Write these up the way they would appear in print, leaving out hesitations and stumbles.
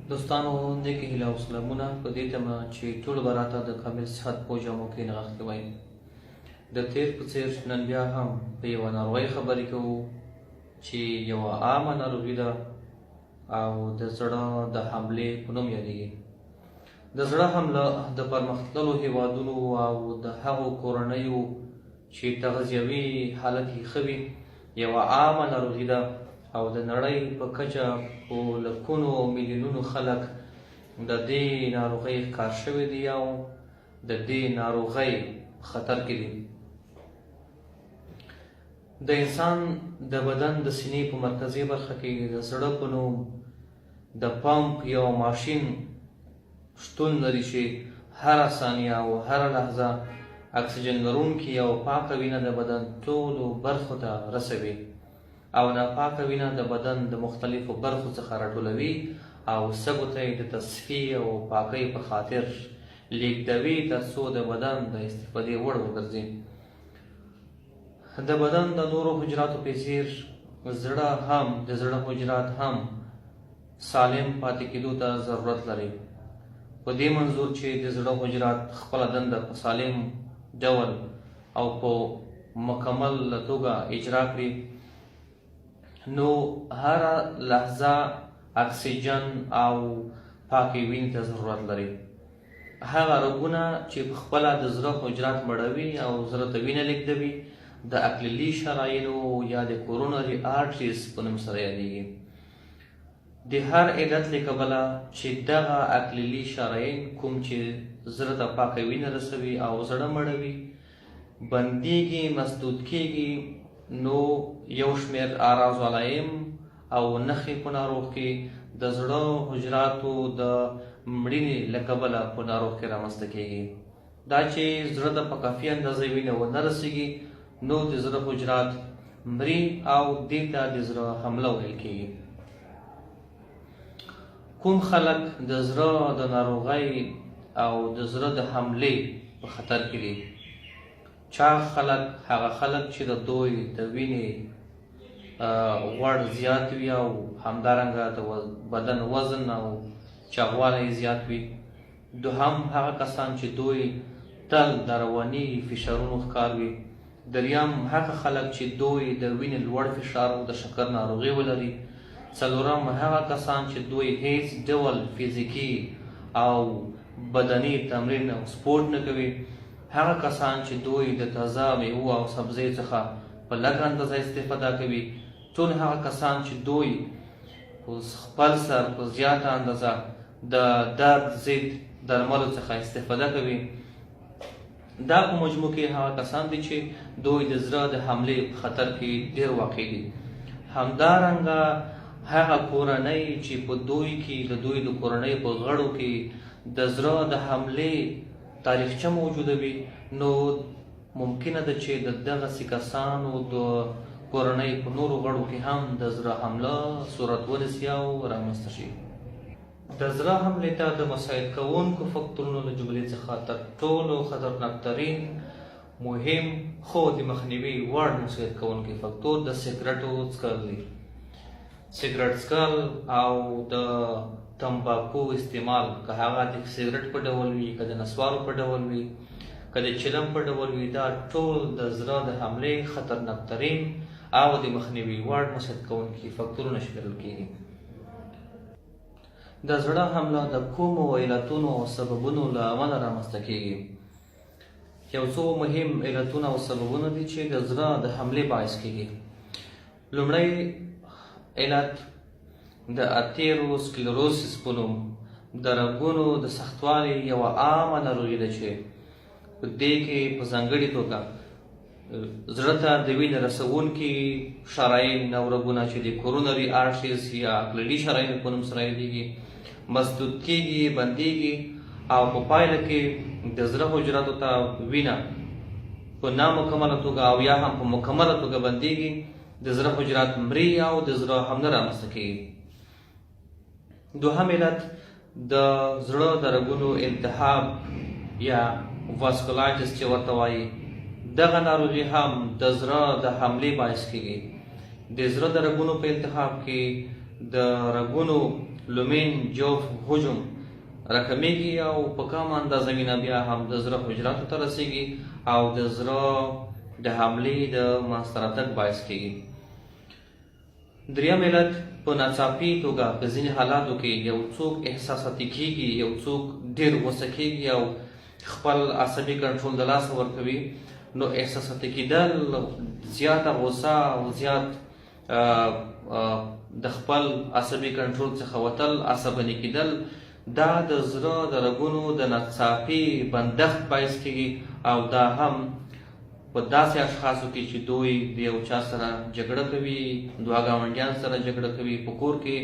دوستانو نیکې هیله او سلامونه په دې تمه چې ټول به راته د کامل صحت په جامو کې نغښتي وای. د تیر په څېر نن بیا هم په یوه ناروغۍ خبرې کوو چې یوه عامه ناروغي ده او د زړه د حملې په نوم یادېږي. د زړه حمله د پرمختللو هیوادونو او د هغو کورنیو چې تغذیوي حالت یې ښه وي یوه عامه ناروغي ده او د نړۍ په کچه په لکونو او میلیونونو خلک د دې ناروغۍ ښکار شوي دي او د دې ناروغۍ خطر کې دي. د انسان د بدن د سینې په مرکزي برخه کې د زړه په نوم د پمپ یو ماشین شتون لري چې هره ثانیه او هره لحظه اکسیجن لرونکي او پاکه وینه د بدن ټولو برخو ته رسوي او ناپاکه وینه د بدن د مختلفو برخو څخه راټولوي او سږو ته یې د تصفیې او پاکۍ په خاطر لیږدوي تر څو د بدن د استفادې وړ وګرځي. د بدن د نورو حجراتو په څېر زړه حجرات هم سالم پاتې کېدو ته ضرورت لري، په دې منظور چې د زړه حجرات خپله دنده په سالم ډول او په مکمل توګه اجرا کړي. نو هره لحظه اکسیجن او پاکې وینې ته ضرورت لري. هغه رګونه چې په خپله د زړه حجرات مړوي او زړه ته وینه لیږدوي د اکلیلي شرايینو یا د کورونري آرټریز په نوم سره یادېږي. د هر علت له کبله چې دغه اکلیلي شرايین کوم چې زړه ته پاکه وینه رسوي او زړه مړوي بندیږي، مسدود کیږي، نو یو شمېر اعراض علایم او نښې په ناروغ کې د زړه حجراتو د مړینې له کبله په ناروغ کې رامنځته کیږي. دا چې زړه ته په کافي اندازه وینه ونه رسیږي نو د زړه حجرات مري او دې ته د زړه حمله ویل کیږي. کوم خلک د زړه د ناروغۍ او د زړه د حملې په خطر کې دي؟ هغه خلک چې د دوی د وینې غوړ زیات وي او همدارنګه د بدن وزن او چاغوالی زیات وي. دوهم هغه کسان چې دوی تل د رواني فشارونو ښکار وي. دریم هغه خلک چې دوی د وینې لوړ فشار او د شکر ناروغي ولري. څلورم هغه کسان چې دوی هیڅ ډول فزیکي او بدني تمرین او سپورټ نه کوي. هغه کسان چې دوی د تازه میوو او سبزیو څخه په لږ اندازه استفاده کوي. ټول هغه کسان چې دوی خپل سر په زیاته اندازه د درد ضد درملو څخه استفاده کوي. دا په مجموع کې هغه کسان دي چې دوی د زړه د حملې په خطر کې ډېر واقع دي. همدارنګه هغه کورنۍ چې په دوی کې د دوی د کورنۍ په غړو کې د زړه د حملې تاریخچه موجوده وي نو ممکنه ده چې د دغسې کسانو د کورنۍ په نورو غړو کې هم د زړه حمله صورت ونیسي او رامنځته شي. د زړه حملې ته د مساعد کوونکو فکتورونو له جملې څخه تر ټولو خطرناکترین مهم خو د مخنیوي وړ مساعد کوونکی فکتور د سګرټو څښل دی. سګرټ څښل او د تمباکو استعمال، که هغه د سګرټ په ډول وي، که د نسوارو په ډول وي، که د چلم په ډول وي، دا ټول د زړه د حملې خطرناکترین او د مخنیوي وړ مساعد کوونکي فکتورونه شمیرل کیږي. د زړه حمله د کومو علتونو او سببونو له امله رامنځته کیږي؟ یو څو مهم علتونه او سببونه دي چې د زړه د حملې باعث کیږي. لومړی علت د اتیروسکلروسس په نوم د رګونو د سختوالي یوه عامه ناروغي ده چې په دې کې په ځانګړې توګه زړه ته د وینې رسوونکي شرايین او رګونه چې د کورونري آرټریز یا اکلیلي شرايینو په نوم سره یادېږي مسدود کیږي، بندیږي او په پایله کې د زړه حجراتو ته وینه په نامکمله توګه او یا هم په مکمله توګه بندیږي. د زړه حجرات مري او د زړه حمله رامنځته کیږي. دوهم علت د زړه د رګونو التهاب یا واسکولایټس چې ورته وایي، دغه ناروغي هم د زړه د حملې باعث کیږي. د زړه د رګونو په التهاب کې د رګونو لومین جوف حجم راکمیږي او په کمه اندازه وینه بیا هم د زړه حجراتو ته رسیږي او د زړه د حملې د منځته راتګ باعث کیږي. دریم علت په ناڅاپي توګه په ځینې حالاتو کې یو څوک احساساتي کیږي، یو څوک ډېر غوسه کیږي او خپل عصبي کنټرول د لاسه ورکوي، نو احساساتي کیدل، زیاته غوسه او زیات د خپل عصبي کنټرول څخه وتل، عصباني کیدل، دا د زړه د رګونو د ناڅاپي بندښت باعث کیږي او دا هم په داسې اشخاصو کې چې دوی د یو چا سره جګړه کوي، دوه ګاونډیان سره جګړه کوي، په کور کې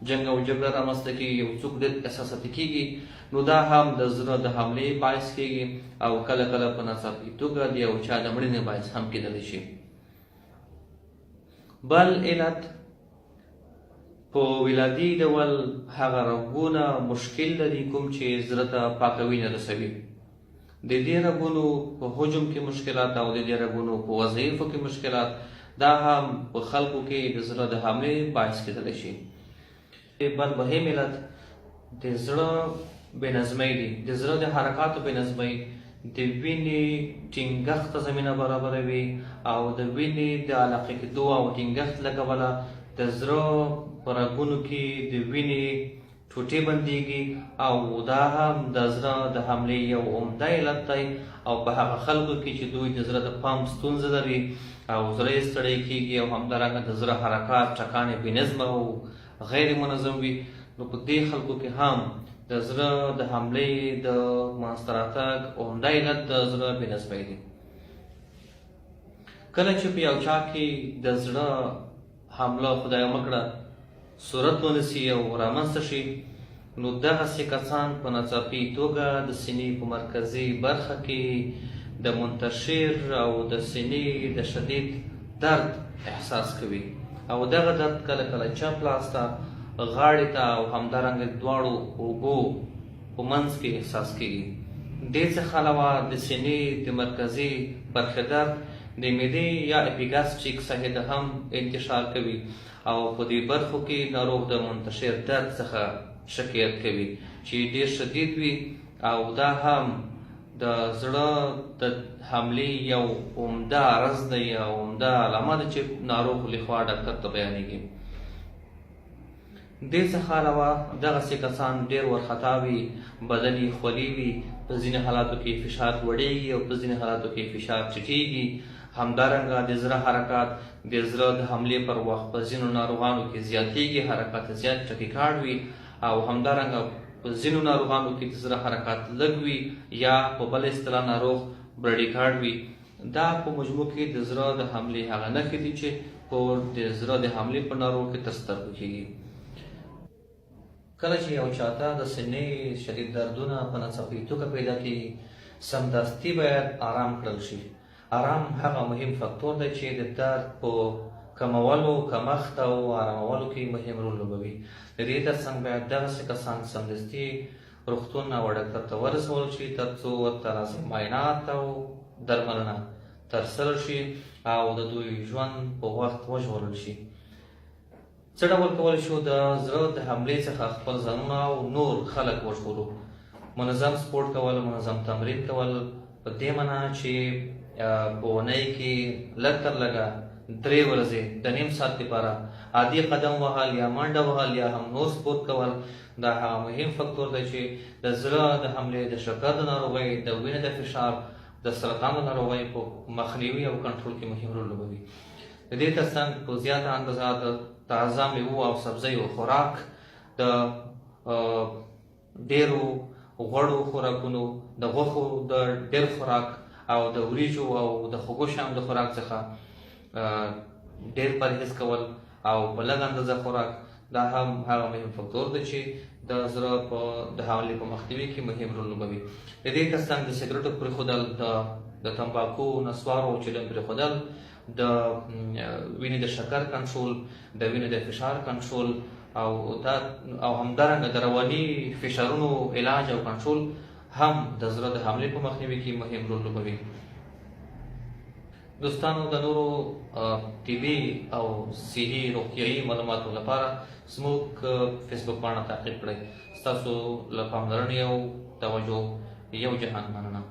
جنګ او جګړه رامنځته کیږي، یو څوک ډېر احساساتي کیږي، نو دا هم د زړه د حملې باعث کیږي او کله کله په ناڅاپي توګه د یو چا د مړینې باعث هم کیدلی شي. بل علت په ولادي ډول هغه رګونه مشکل لري کوم چې زړه ته پاکه وینه رسوي. د دې رګونو په حجم کې مشکلات او د دې رګونو په وظایفو کې مشکلات، دا هم په خلکو کې د زړه د حملې باعث کیدلی شي. بل مهم علت د زړه بېنظمۍ دی. د زړه د حرکاتو بېنظمۍ د وینې ټینګښت ته زمینه برابروي او د وینې د علاقه کېدو او ټینګښت له کبله د زړه په رګونو کې د وینې ټوټې بندېږي او دا هم د زړه د حملې یو عمده علت دی. او په هغه خلکو کې چې دوی د زړه د پمپ ستونزه لري او زړه یې ستړی کېږي او همدارنګه د زړه حرکات ټکانې بېنظمه او غیر منظم وي، نو په دې خلکو کې هم د زړه د حملې د منځته راتګ عمده علت د زړه بېنظمۍ دی. کله چې په یو چا کې د زړه حمله خدای مکړه صورت ونیسي او رامنځته شي، نو دغسې کسان په ناڅاپي توګه د سینې په مرکزي برخه کې د منتشر او د سینې د شدید درد احساس کوي او دغه درد کله کله چپ لاس ته، غاړې ته او همدارنګه دواړو اوږو په منځ کې احساس کیږي. دې څخه علاوه د سینې د مرکزي برخې درد د معدې یا اپیګاسټریک ساحې ته هم انتشار کوي او په دې برخو کې ناروغ د منتشر درد څخه شکایت کوي چې ډېر شدید وي او دا هم د زړه د حملې یو عمده عرض دی او عمده علامه ده چې ناروغ لخوا ډاکټر ته بیانېږي. دې څخه علاوه دغسې کسان ډېر وارخطا وي، بدن یې خولي وي، په ځینې حالاتو کې فشار لوړېږي او په ځینې حالاتو کې فشار ټیټېږي. همدارنګه د زړه حرکات د زړه د حملې پر وخت په ځینو ناروغانو کې زیاتېږي، حرکات زیات ټکیکاړ وي او همدارنګه په ځینو ناروغانو کې د زړه حرکات لږ وي یا په بل اصطلاح ناروغ برډیکاړ وي. دا په مجموع کې د زړه د حملې هغه نښې دي چې په د زړه د حملې په ناروغ کې تر سترګو کېږي. کله چې یو چاته د سینې شدید دردونه په ناڅاپي توګه پیدا کېږي، سمدستي باید آرام کړل شي. آرام هغه مهم فکتور دی چې د درد په کمولو، کمښت او آرامولو کې مهم رول لوبوي. د دې ترڅنګ باید دغسې کسان سمدستي روغتون او ډاکټر ته ورسول شي تر څو ورته لازم معاینات او درملنه ترسره شي او د دوی ژوند په وخت وژغورل شي. څه ډول کولی شو د زړه د حملې څخه خپل ځانونه او نور خلک وژغورو؟ منظم سپورټ کول، منظم تمرین کول، په دې معنا چې په اونۍ کې لږ تر لږه 3 ورځې د نیم ساعت لپاره عادي قدم وهل یا منډه وهل یا هم نور سپورټ کول، دا هغه مهم فکتور دی چې د زړه د حملې، د شکر د ناروغۍ، د وینې د فشار، د سرطان د ناروغۍ په مخنیوي او کنټرول کې مهم رول لوبوي. د دې ترڅنګ په زیاته اندازه د تازه میوو او سبزیو خوراک، د ډېرو غوړو خوراکونو، د غوښو د ډېر خوراک او د وریجو او د خوږو شیانو د خوراک څخه ډېر پرهیز کول او په لږ اندازه خوراک، دا هم هغه مهم فکتور دی چې د زړه د حملې په مخنیوي کې مهم رول لوبوي. د دې ترڅنګ د سګرټو پرېښودل، د تمباکو، نسوارو چلن پرېښودل، د وینې د شکر کنټرول، د وینې د فشار کنټرول او همدارنګه د رواني فشارونو علاج او کنټرول هم د زړه د حملې په مخنیوي کې مهم رول لوبوي. دوستانو د نورو طبي او صحي روغتیایي معلوماتو لپاره زموږ فیسبوک پاڼه تعقیب کړئ. ستاسو له پاملرنې او توجه یو جهان مننه.